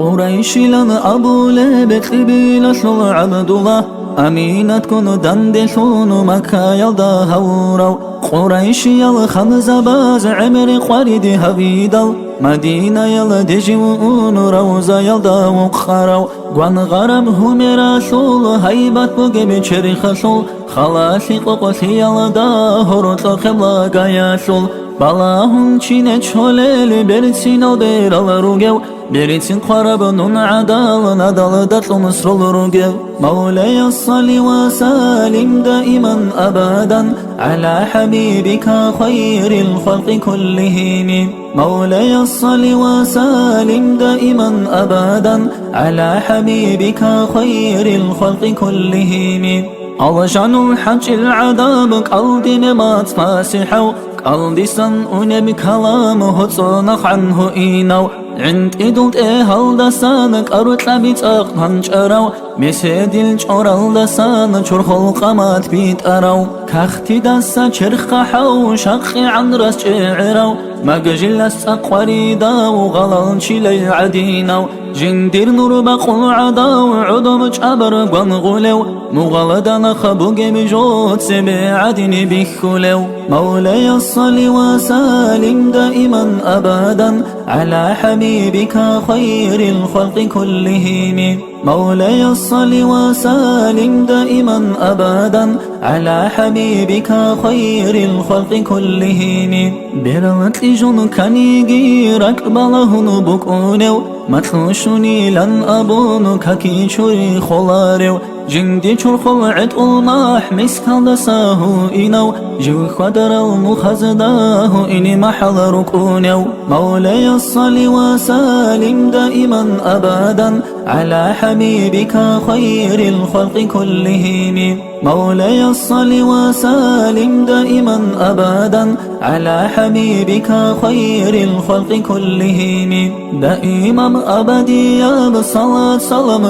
قريشلن أبو لهب قبيلة عبد الله أمينة كن دندشون مكة يلدا هورو قريش يل خمزة باز عمر قريد هبيدل مدينة يل دجون روزة يلدا وقخرو قوان غرب همرا شول هيبت بقب چرخ شول خلاصي قوقسي يلدا هرط قبلا قايا شول بالاهم چينه چولل برسين البيرال روغو بريتين قرب نون عدال ندال دتلون سرول روغو مولاي صل وسلم دائما أبدا على حبيبك خير الخلق كلهم مولاي صل وسلم دائما أبدا على حبيبك خير الخلق كلهم علشان الحج العذاب قلبي ما تفاسحوا قلبي سن ونبي كلامه تصنخ عنه إينو عند إدلت هل دسانك أرد لبيت أقنج أرو مسيد الجورال دسان شرخ القمات بيت أرو كاختي دسا شرخ حو شقي عن رس شعرو مقجل السقوري داو غلال شلي عدينو جندير نور بقل عداو عدم جابر قنغلو مغلدنا خبوق بجوت سبع عدن بخلو مولاي صل وسلم دائما أبدا على حبيبك خير الخلق كلهم مولاي صل وسلم دائما أبدا على حبيبك خير الخلق كلهم برلت لجن كنيجي ركبلهن بكونو متلوشني لن أبون ككي شري خلارو جندي شرخل عد الماح مسكال دساه إنو جو خدر المخزداه إني محل ركونو مولاي صل وسلم دائما أبدا على حبيبك خير الخلق كلهم مولاي صل وسلم دائما أبدا على حبيبك خير الخلق كلهم دائما أبديا بالصلاة سلام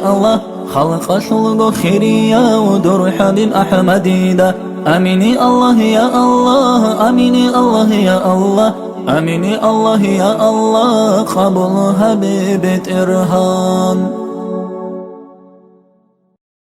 الله خلق شلق خيريا ودر حبيب أحمدي ده أميني الله يا الله أميني الله يا الله أميني الله يا الله قبل حبيبة إرهام